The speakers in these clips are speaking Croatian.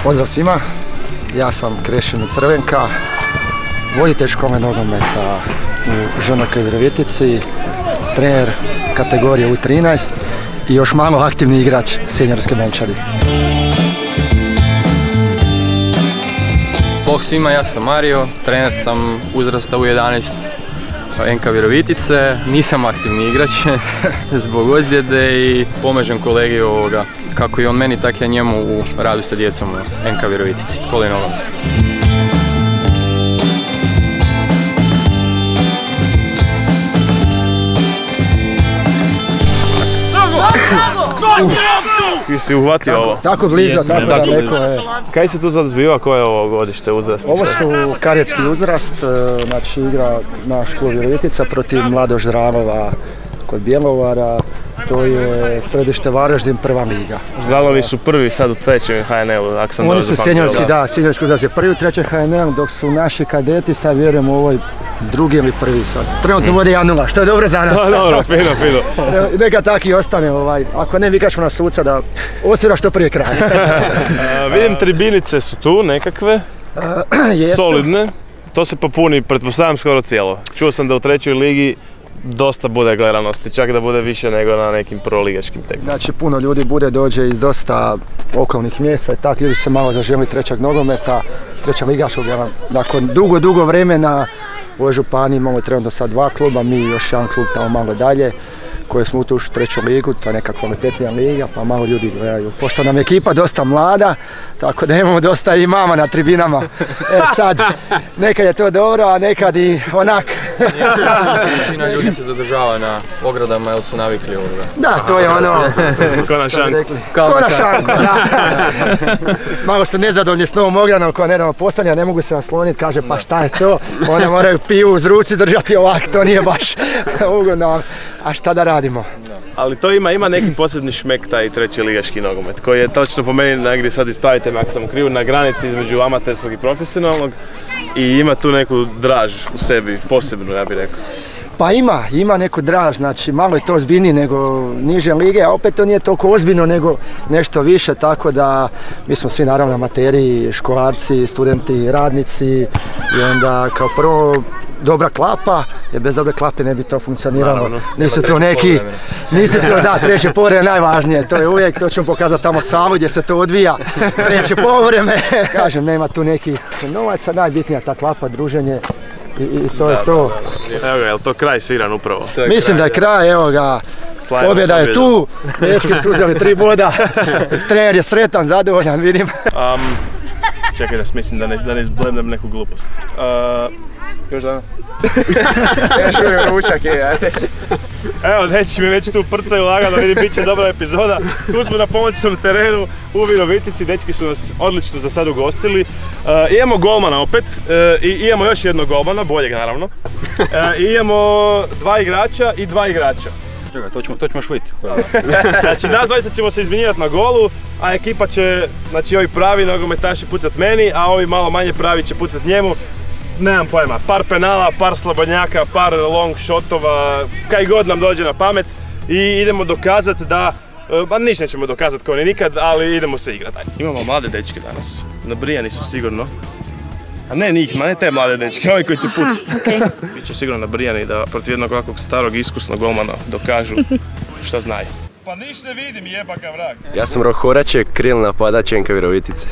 Pozdrav svima, ja sam Krešimir Crvenka, voditelj škole nogometa u ŽNK Virovitici, trener kategorije U13 i još malo aktivni igrač seniorske momčadi. Bog svima, ja sam Mario, trener sam uzrasta U11 NK Virovitice, nisam aktivni igrač zbog ozljede i pomažem kolegi ovoga, kako i on meni, tako ja njemu u radu sa djecom u NK Virovitici, školi nogometa. Ti si uhvatio ovo? Tako blizu, tako da neko je. Kaj se tu sad zbiva, koje je ovo godište uzrast? Ovo su karijatski uzrast, znači igra naš klub Virovitica protiv Mladoš Zranova kod Bjelovara. To je središte Varaždin, prva liga. Ždalovi su prvi sad u trećem HNL-u, ako sam Oni su seniorski, da, seniorski uzrast je prvi u trećem HNL, dok su naši kadeti sad vjerujem u ovoj drugi ili prvi sad. Trenutno vode 1-0, što je dobro za nas. Dobro, fino. Neka tak i ostane, ako ne vikačemo na suca da osvira što prije kraj. Vidim tribinice su tu nekakve, solidne. To se popuni, pretpostavljam, skoro cijelo. Čuo sam da u trećoj ligi dosta bude gledanosti, čak da bude više nego na nekim proligaškim tekmama. Znači puno ljudi dođe iz dosta okolnih mjesta i tako ljudi se malo zaželi trećeg nogometa, treća ligaškog. Nakon dugo vremena u ovoj županiji imamo trenutno sad 2 kluba, mi i još jedan klub tamo malo dalje, koji smo ušli u treću ligu, to je neka kvalitetnija liga, pa malo ljudi gledaju. Pošto nam je ekipa dosta mlada, tako da imamo dosta i mama na tribinama. Sad, nekad je to dobro, a nekad i onak. Većina ljudi se zadržava na ogradama jer su navikli ovoga. Da, to je ono... Ko na šanku. Ko na šanku, da. Malo su nezadovoljni s novom ogradom koja nedavno postavlja, ne mogu se nasloniti, kaže pa šta je to? One moraju piju uz ruci držati ovak, to nije baš ugodno. A šta da radimo? Ali to ima neki posebni šmek, taj treći ligaški nogomet, koji je točno po meni, negdje sad ispravite me ako sam krivo, na granici između amaterskog i profesionalnog i ima tu neku draž u sebi, posebno ja bih rekao. Pa ima neku draž, znači malo je to ozbiljnije nego niže lige, a opet to nije toliko ozbiljno nego nešto više, tako da mi smo svi naravno amateri, školarci, studenti, radnici i onda kao prvo dobra klapa, jer bez dobre klape ne bi to funkcioniralo. Naravno, nisu to neki, da, treće povreme najvažnije, to je uvijek, to ćemo pokazati tamo salu gdje se to odvija, treće povreme. Kažem, nema tu nekih novaca, najbitnija ta klapa, druženje i to je to. Evo ga, je li to kraj sviran upravo? Mislim da je kraj, evo ga, pobjeda je tu, dečki su uzeli 3 boda, trener je sretan, zadovoljan, vidim. Čekaj da smislim da ne izblendam neku glupost. Još danas? Još uvijek ručak je, ajde. Evo, neći mi već tu prcaju lagano, vidim, bit će dobra epizoda. Tu smo na pomoćnom terenu u Virovitici, dečki su nas odlično za sad ugostili. Imamo golmana opet, i imamo još jednog golmana, boljeg naravno. I imamo 2 igrača i 2 igrača. Čekaj, to ćemo šviti. Znači, nas dvojica ćemo se izvinjivati na golu, a ekipa će, znači ovi pravi nogometaši pucat meni, a ovi malo manje pravi će pucat njemu. Nemam pojma, par penala, par slobodnjaka, par long shotova, kaj god nam dođe na pamet i idemo dokazati da, ba ništa nećemo dokazati kao ni nikad, ali idemo se igrati. Imamo mlade dečke danas, nabrijani su sigurno. A ne njih, ne te mlade dečke, ovi koji će pucati. Biće sigurno nabrijani da protiv jednog ovakvog starog iskusnog golmana dokažu šta znaju. Pa ništa ne vidim, jebaka vrag. Ja sam Rok Horaček, krilni napadač NK Virovitice.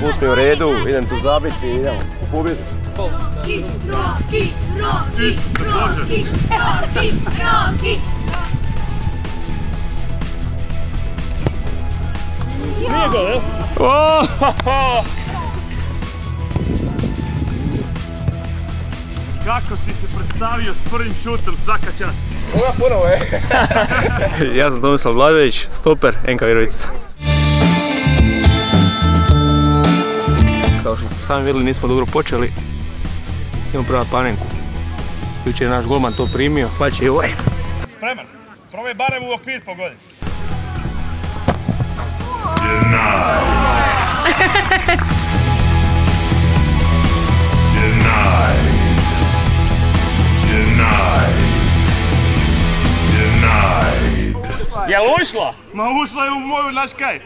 Pusmi u redu, idem tu zabiti i idemo pobjeti. Nije gol, jel? Kako si se predstavio s prvim šutom, svaka čast. Ovo ponovo je. Ja sam Tomislav Blažević, stoper NK Virovitica. Kao što ste sami vidjeli, nismo dobro počeli. Idemo prema Panenku. Jučer je naš golman to primio, pa će i ovaj. Spreman, probaj barem u okvir pogoditi. Jel ušla? Ma ušla je u moju, naš kaj?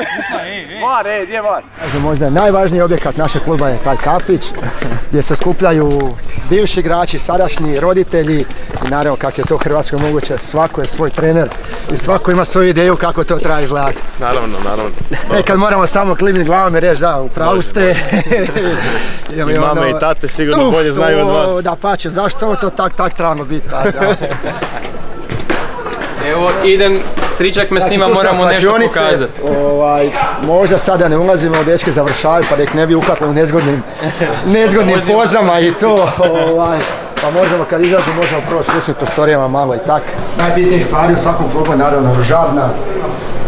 Var, gdje var? Možda najvažniji objekat našeg kluba je taj kafić gdje se skupljaju bivši igrači, sadašnji roditelji i naravno kako je to u Hrvatskoj moguće, svako je svoj trener i svako ima svoju ideju kako to treba izgledati. Naravno. Nekad moramo samo klimiti glavom i reći da, u pravu ste. I mame i tate sigurno bolje znaju od vas. Da pače, zašto ovo to tak trebamo biti. Evo, idem, Sričak me snima, moramo nešto pokazati. Možda sada ne ulazimo, dečke završavaju pa da ih ne bi uhvatili u nezgodnim pozama i to. Pa možemo kad izađu, možemo proći kućnim prostorijama malo i tak. Najbitnijih stvari u svakom klubu je naravno ružavna,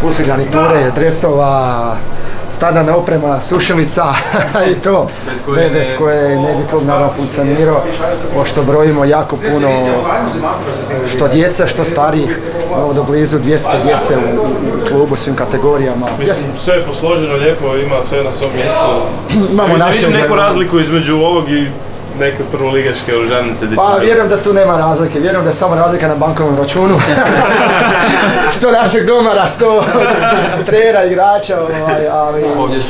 klubske garniture, dresova, standardna oprema, sušilica i to, bez koje ne bi klub naravno funkcionirao, pošto brojimo jako puno što djece, što starijih, do blizu 200 djece u klubu, svim kategorijama. Mislim, sve je posloženo lijepo, ima sve na svom mjestu. Imamo ne vidim neku razliku između ovog i neke prvoligaške oružavnice. Pa vjerujem da tu nema razlike, vjerujem da je samo razlika na bankovnom računu. Što našeg domara, što trenera, igrača, ali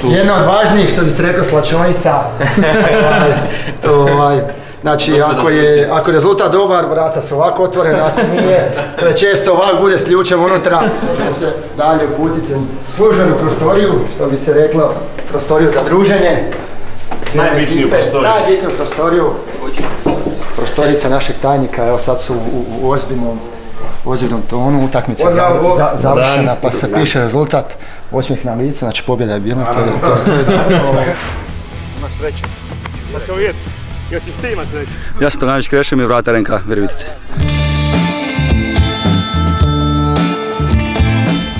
jedna od važnijih, što bi se rekao, slačonica. Znači, ako je rezultat dobar, vrata su ovako otvorena, ako nije, to je često ovako bude s ključem unutra, da se dalje uputite u službenu prostoriju, što bi se reklo, prostoriju za druženje. Najbitniju prostoriju. Prostorica našeg tajnika, evo sad su u ozbiljnom tonu, utakmica završena pa se piše rezultat, osmijeh na licu, znači pobjeda je bila, to je dobro. Imaš sreće. Sad ćemo vidjeti, još ćeš ti imat sreće. Ja sam Tomljanović Krešimir, vratar NK Virovitice.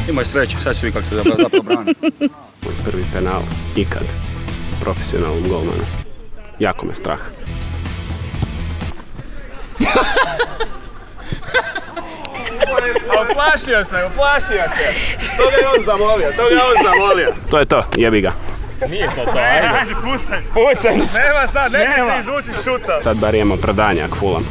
Imaj sreće, sad si vi kako se zapravo brani. Moj prvi penal ikad. Profesionalnom golmanu. Jako me strah. Uplašio se. Toga je on zamolio. To je to, jebi ga. Nije to, ajde. Ajde, pucaj. Nema sad, neće se izvući šuta. Sad bar imam opravdanje ako fulam.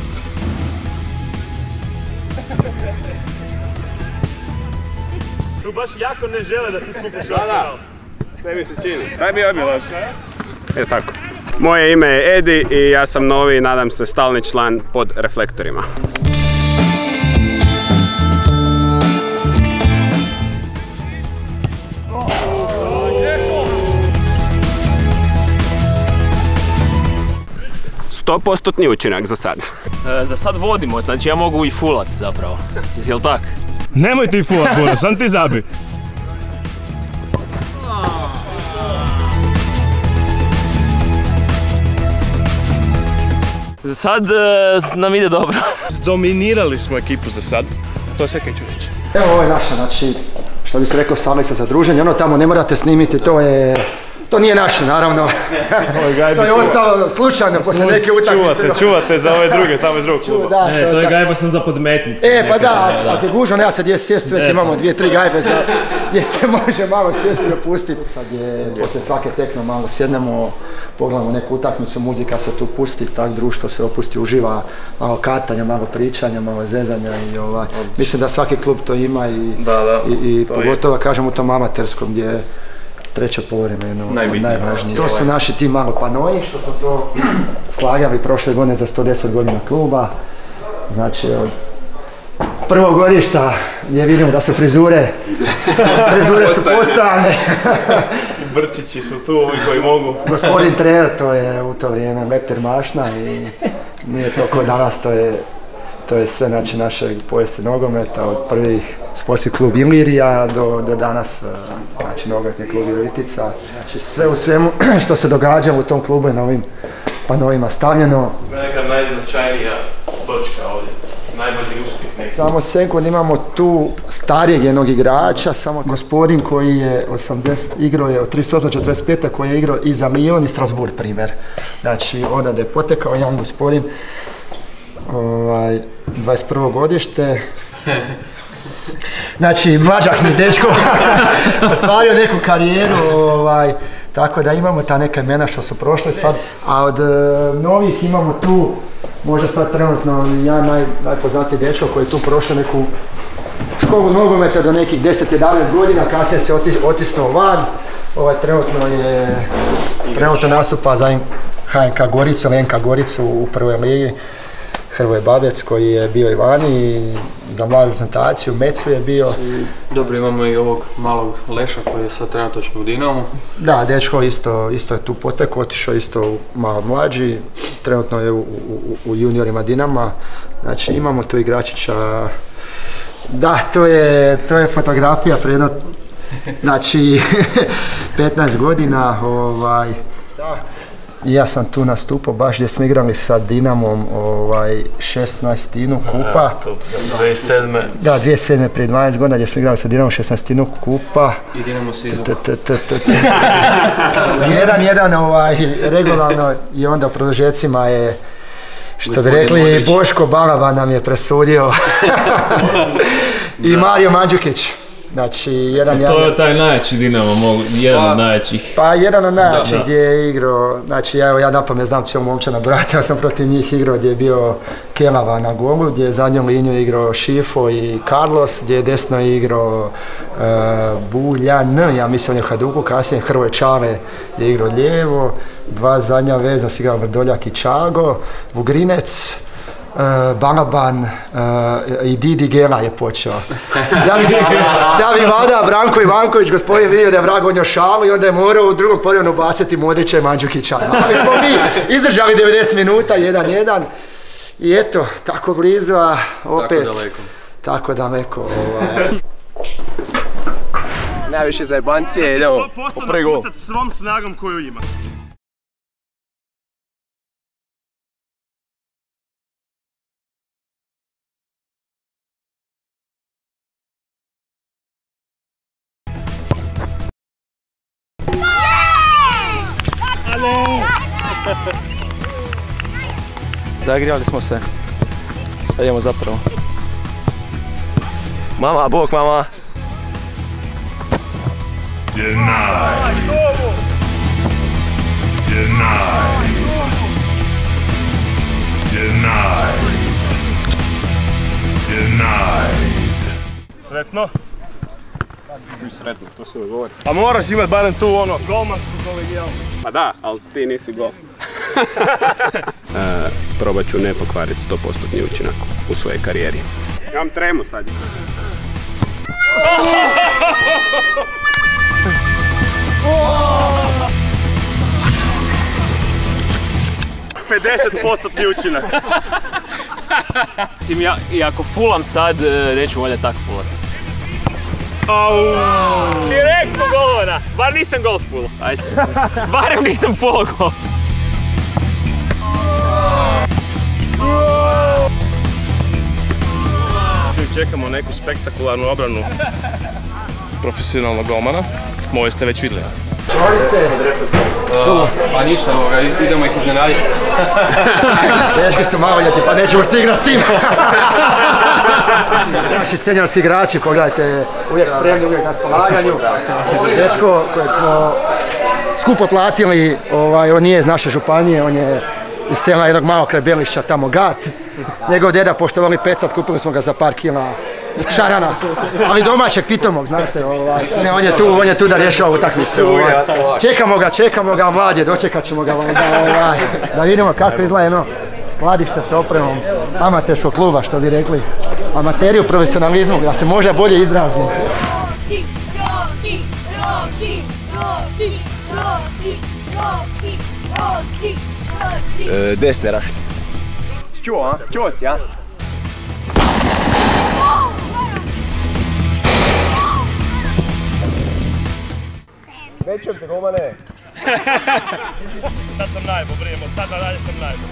Tu baš jako ne žele da ti kupiš ovaj penal. Sve mi se čini. Daj mi loš. Tako. Moje ime je Edi i ja sam novi, nadam se, stalni član pod reflektorima. Stopostotni učinak za sad. Za sad vodimo, znači ja mogu i fulat zapravo. Jel tak? Nemoj ti fulat, Bora, sam ti zabi. Za sad nam ide dobro. Zdominirali smo ekipu za sad. To je sve kaj ću reći. Evo ovo je naša, znači, što bi se rekao, stolica za druženje, ono tamo ne morate snimiti, to nije naše, naravno. To je ostalo slučajno poslije neke utakmice. Čuvate za ove druge, tamo iz drugog kluba. To je gajba sam za podmetnut. Pa da, ako je gužva, nema se gdje sjesti, uvijek imamo 2-3 gajbe gdje se može malo sjesti i opustiti. Sad je, poslije svake tekme malo sjednemo, pogledamo neku utakmicu, muzika se tu pusti, tak društvo se opusti, uživa, malo katanja, malo pričanja, malo zezanja i mislim da svaki klub to ima i pogotovo, kažem, u tom amaterskom gdje treće povremeno, najvažnije. To su naši ti malo panoji, što smo to slagali prošle godine za 110 godina kluba. Znači, od prvog godišta gdje vidimo da su frizure su postojane. Brčići su tu, ovi koji mogu. Gospodin trener, to je u to vrijeme Lepter Mašna i nije to ko danas, to je sve, znači, našeg povijesti nogometa, od prvih sportski klub Ilirija do danas, znači, nogometni klub Virovitica. Znači, sve u svemu što se događa u tom klubu je na ovim panovima stavljeno. Neka najznačajnija točka ovdje, najbolji uspjeh nekako. Samo sekund, imamo tu starijeg jednog igrača, samo gospodin koji je igrao je od 38-45, koji je igrao i za Lyon i Strasbourg, primjer. Znači, odande je potekao jedan gospodin, 21. godište, znači mlađahni dečko, ostvario neku karijeru, tako da imamo ta neka imena što su prošle sad, a od novih imamo tu, možda sad trenutno jedan najpoznatiji dečko koji je tu prošao neku školu nogometa do nekih 10-11 godina, kasnije se otisnuo van. Trenutno nastupa za HNK Goricu, NK Goricu u prvoj ligi. Hrvoje Babec koji je bio i vani i za mladu reprezentaciju, Mecu je bio. Dobro, imamo i ovog malog Leša koji je sad trenutačno u Dinamu. Da, dečko isto je tu potekao, otišao isto malo mlađi, trenutno je u juniorima Dinama. Znači imamo tu igračića. Da, to je fotografija prije jedno, znači 15 godina. Da. Ja sam tu nastupao baš gdje smo igrali sa Dinamom 16. kupa. 2007. Da, 2007. prije 12 godina gdje smo igrali sa Dinamom 16. kupa. I Dinamo se izvukao. 1-1 regularno i onda u produžecima je, što bi rekli, Boško Balava nam je presudio. I Mario Mandžukić. Znači, to je taj najjači Dinamo, jedan od najjačih. Pa jedan od najjačih gdje je igrao, znači ja napamet znam cijelu momčana brata, ja sam protiv njih igrao gdje je bio Kelava na golu, gdje je zadnju liniju igrao Šifo i Carlos, gdje je desno igrao Buljan, ja mislim on je u Haduku, kasnije Hrvoje Čale je igrao lijevo, dva zadnja veza su igrao Vrdoljak i Čago, Vugrinec, Balaban i Didi Gela je počeo. Da bi valjda Branko Ivanković gospodin vidio da je vrag odnio šalu i onda je morao u drugog porijenu ubaciti Modrića i Mandžukića. Ali smo mi izdržali 90 minuta, 1-1 i eto, tako blizu, a opet tako daleko. Najviše zajebancije, idemo u prvi gol. Svom snagom koju ima. Zagrijali smo se. Sad idemo zapravo. Mama, bok mama. Sretno? Sretno, to se govori. A moraš imat barem tu golmansku kolegijalnost. Pa da, ali ti nisi gol. Probat ću ne pokvariti 100% učinak u svojoj karijeri. Imam tremu sad. učinak. I ako fulam sad, neću valjda tak fulat. Direktno golovana, bar nisam golf full. Ajde, barem nisam full golf. Čekamo neku spektakularnu obranu profesionalnog golmana. Moje ste već vidjeli. Čvorice! Pa ništa, idemo ih iznenaditi. Teški su maloljeti, pa nećemo se igrati s tim. Naši seniorski igrači, pogledajte, uvijek spremni, uvijek na raspolaganju. Dečko kojeg smo skupo platili, on nije iz naše županije, on je iz sela jednog malog kraj Belišća, tamo Gat. Njegov deda, pošto voli pecat, kupili smo ga za par kila šarana, ali domaćeg pitomog, znate, on je tu da rješava utakmicu. Čekamo ga, mlad je, dočekat ćemo ga, da vidimo kako izgleda jedno skladište s opremom amaterskog kluba, što bi rekli, amateri u profesionalizmu, da se možda bolje izrazim. Desne raške. Čuo, a? Čuo si, a? Nećem te, golmane. Sad sam najbolj, brijem, od sada dalje sam najbolj.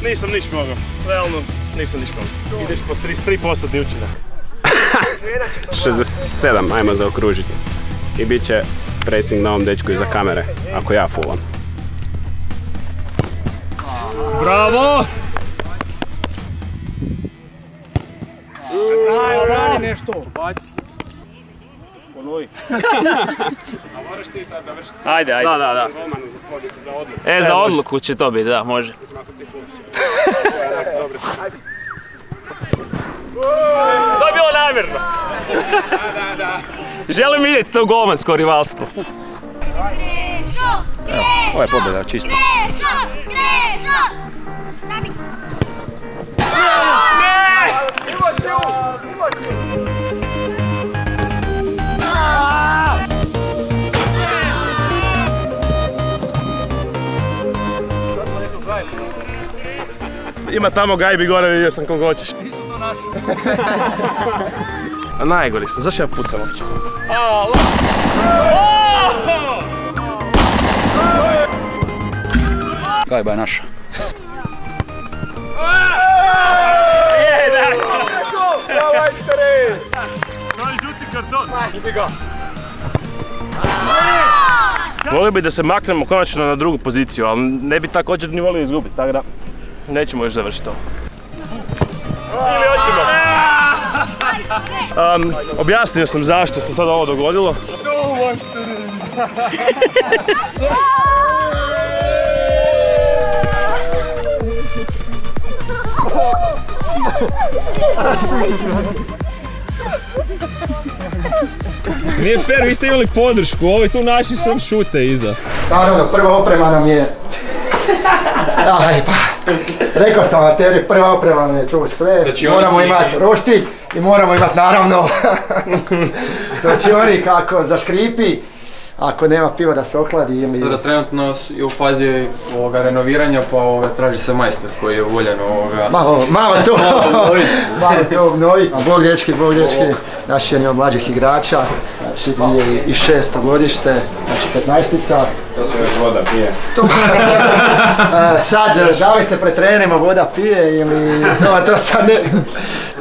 Nisam niš mogao, realno nisam niš mogao. Ideš po 33% učinak. 67, ajmo zaokružiti. I bit će pressing na ovom dečku iza kamere, ako ja fullam. Bravo! Daj, obrani nešto. Ponovi. A moraš ti sad završiti. Ajde. Da. Za odluku će to biti, da, može. To je bilo namjerno. Želim vidjeti to golmansko rivalstvo. Ovo je pobjeda, čisto. Ima tamo gajbi gore, vidio sam koga hoćeš. A najgori sam, zašto ja pucam uopće? Gajba je naša. Volio bi da se maknemo konačno na drugu poziciju, ali ne bi također ni volio izgubiti, tako da nećemo još završiti ovo. Ili hoćemo? Objasnio sam zašto se sad ovo dogodilo. Nije fair, vi ste imali podršku, ovi tu naši sam šute iza. Naravno, prva oprema nam je... Aj pa, rekao sam amateri, prva oprema nam je tu sve. Moramo imati roštilj i moramo imati naravno točioni kako zaškripi. Ako nema piva da se ohladi ili... Trenutno je u fazi renoviranja, pa traži se majstor koji je voljen Malo to obnoviti. Bog dječki, naš je od mlađih igrača, znači 2006. godište, znači 15-tica. To se još voda pije. Sad, da li se pretrenimo voda pije ili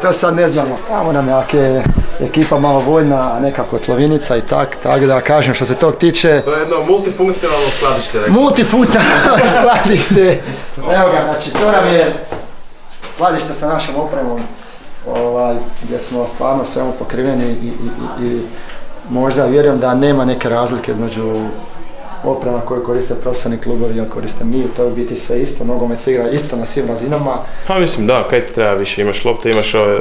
to sad ne znamo. Tamo nam je ekipa malo voljna, neka kotlovinica i tako da kažem što se tog tiče. To je jedno multifunkcionalno skladište. Multifunkcionalno skladište. Evo ga, znači to nam je skladište sa našom opremom gdje smo stvarno svemu pokriveni i možda vjerujem da nema neke razlike između oprema koju koriste profesionalni klubovi ili koriste mi, to je u biti sve isto, nogomet se igra isto na svim razinama. Pa mislim da, kaj ti treba više, imaš lopte, imaš ove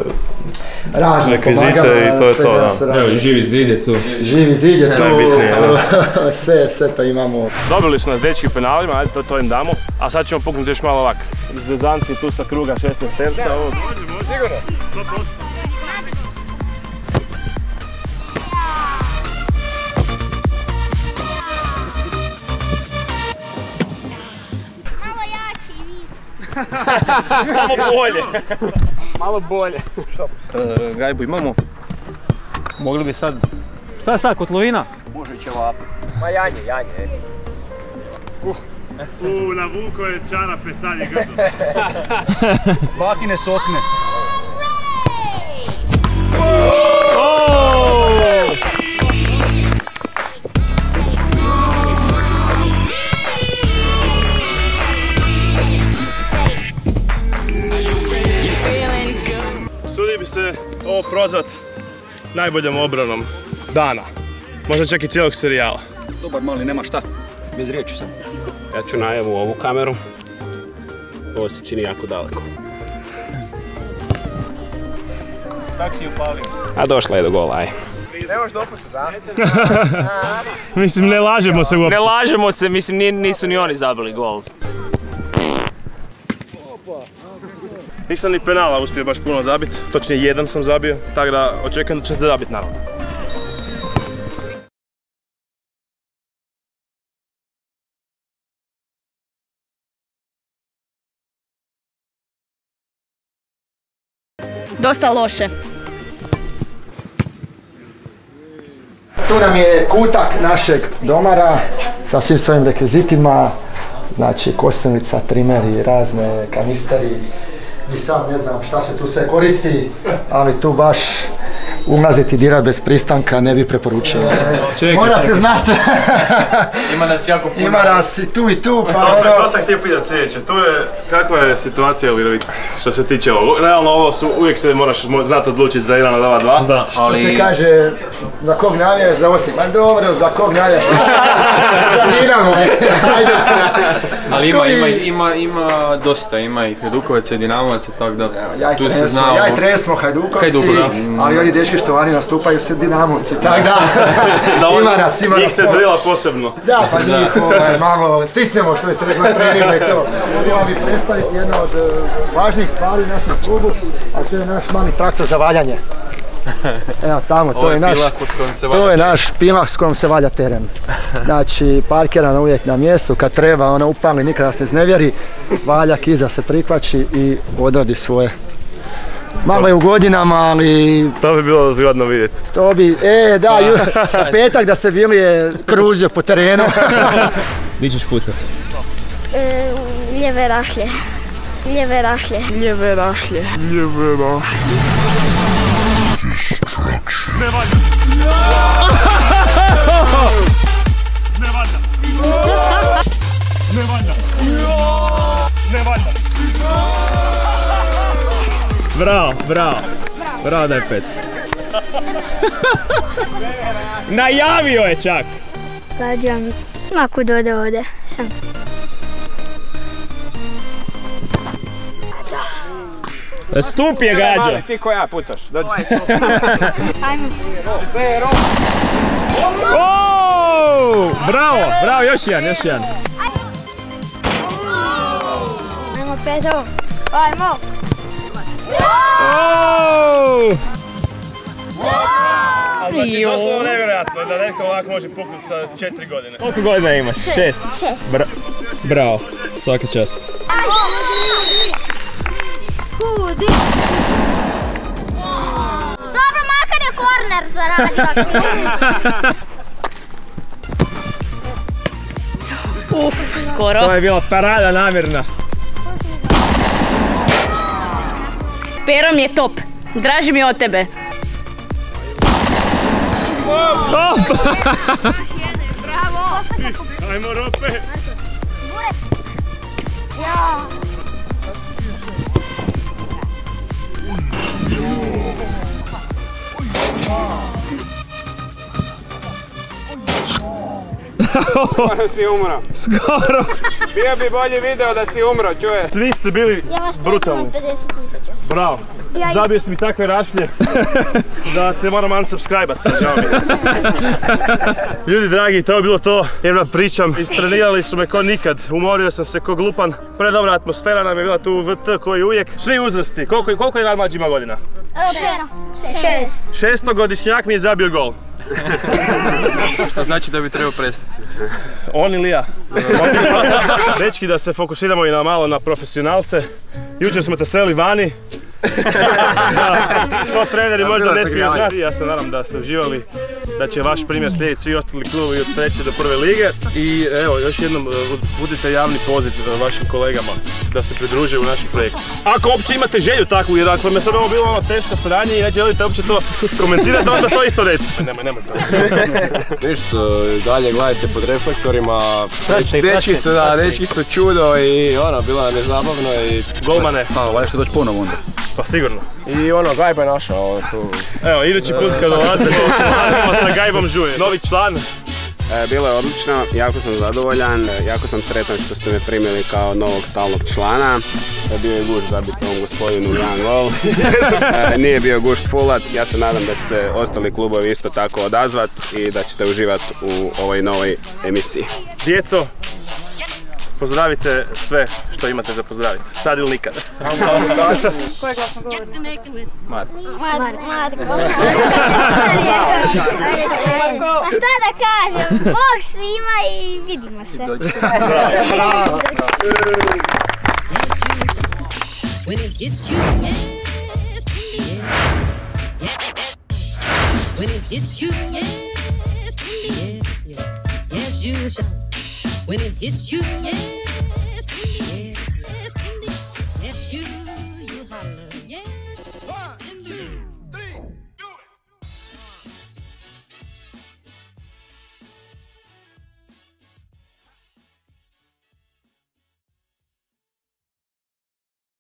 rekvizite i to je to, da. Evo, živi zid je tu. Živi zid je tu, sve to imamo. Dobili su nas dečki penalima, ajde to im damo, a sad ćemo puknuti još malo ovak. Zezanci tu sa kruga 16 terca, ovo... Sigurno? 100%. Samo bolje. Malo bolje. Gajbu imamo. Mogli bi sad... Šta je sad, kotlovina? Može ćevapi. Ma janje. Navuko je čarape, sad je grdo. Bakine sokne. Sudi bi se ovo prozvat najboljom obranom dana. Možda čak i cijelog serijala. Dobar mali, nema šta. Bez riječi sam. Ja ću najavu ovu kameru. Ovo se čini jako daleko. Tak si upalio. A došla je do gola, aj. Ne možeš dopustiti, da? Mislim, ne lažemo se uopće. Ne lažemo se, mislim, nisu ni oni zabili gol. Nisam ni penala uspio baš puno zabiti, točnije jedan sam zabio, tako da očekujem da će se zabiti naravno. Dosta loše. Tu nam je kutak našeg domara sa svim svojim rekvizitima, znači kosilica, trimeri, razne kanisteri. I sam ne znam šta se tu sve koristi, ali tu baš ulaziti dirat bez pristanka ne bi preporučio. Mora se znati. Ima nas jako puno. Ima nas i tu, pa To sam htio pitati sljedeće, kakva je situacija u Virovitici što se tiče ovo? Realno ovo su, uvijek se moraš znati odlučiti za jedan od ova dva. Da, što se kaže, za kog navijaš, za Osijek. Ma dobro, za kog navijaš? Za Dinamo. Ali ima dosta, ima i Hajdukovaca i Dinamovaca, tako da tu se zna... Ja i trener smo Hajdukovci, ali oni dečki što vani nastupaju se Dinamovci, tako da ima nas. Njih se drila posebno. Da, pa njih malo stisnemo što je se rekla trenirno i to. Htjela bi predstaviti jedno od važnijih stvari u našem klubu, a to je naš mali traktor za valjanje. Evo tamo, to je naš pilak s kojom se valja teren. Znači, parkiran uvijek na mjestu, kad treba, ona upali, nikada se iznevjeri, valjak iza se prikvači i odradi svoje. Malo je u godinama, ali... To bi bilo zgodno vidjeti. To bi, da, petak da ste bili je kruzio po terenu. Di ćeš pucat? Lijeve rašlje. Lijeve rašlje. Lijeve rašlje. Lijeve rašlje. Ne valja. Ne valja. Ne valja. Ne valja. Bravo, bravo. Bravo, daj 5. Najavio je čak. Gađam. Ma kud ode, sam. Stup je gađa. Ti ko ja pucaš, dođi. Ajmo. Bravo, bravo, još jedan. Ajmo Peto. Ajmo. Znači, doslovno nevjerojatno da neko ovako može puknuti sa 4 godine. Koliko godina imaš? 6. Bravo, svaka čast. Dobro, makar je korner zaradio. Skoro. To je bila parada namjerna. Pero mi je top. Draži mi od tebe. Bravo. Ajmo Rope. Skoro si umro. Skoro. Bio bi bolji video da si umro, čuje. Svi ste bili brutalni. Ja vas 50.000. Bravo. Zabio si mi takve rašlje da te moram unsubscribe-at sad, žao mi. Ljudi dragi, to je bilo to. Jedva pričam, istrenirali su me ko nikad. Umorio sam se ko glupan. Predobra atmosfera nam je bila tu u VT koji uvijek. Svi uzrasti. Koliko je najmlađi ima godina? 6. 6-godišnjak mi je zabio gol. Što znači da bi trebao prestati? On ili ja? Dečki, da se fokusiramo i malo na profesionalce. Jučer smo te sreli vani. To treneri možda ne smiju znati. Ja se nadam da ste uživali, da će vaš primjer slijediti svi ostali klubovi od 3. do 1. lige. I evo, još jednom budite javni poziv vašim kolegama da se pridruže u našem projektu. Ako uopće imate želju takvu, jer ako vam je sad ovo bilo ono teško sranje i ne želite uopće to komentirati, onda to isto recite. Nemoj to. Ništa, dalje gledajte pod reflektorima. Dečki su čudo i ono, bilo nam je zabavno i... Golmane. Valja će doći ponovno onda. Pa sigurno. I ono, Gajba je naša, tu... Evo, idući put kad dolazimo sa Gajbom Žuje. Novi član. Bilo je odlično, jako sam zadovoljan, jako sam sretan što ste me primili kao novog stalnog člana. Bio je gušt zabiti ovom gospodinu jedan gol. Nije bio gušt fullat, ja se nadam da će se ostali klubovi isto tako odazvat i da ćete uživati u ovoj novoj emisiji. Djeco, pozdravite sve što imate za pozdraviti. Sad ili nikad. Ko je glasno govori? Marko. A šta da kažem? Bog svima i vidimo se. When it hits you, yes, when it hits you, yes, yes, you shall. When it hits you, yes.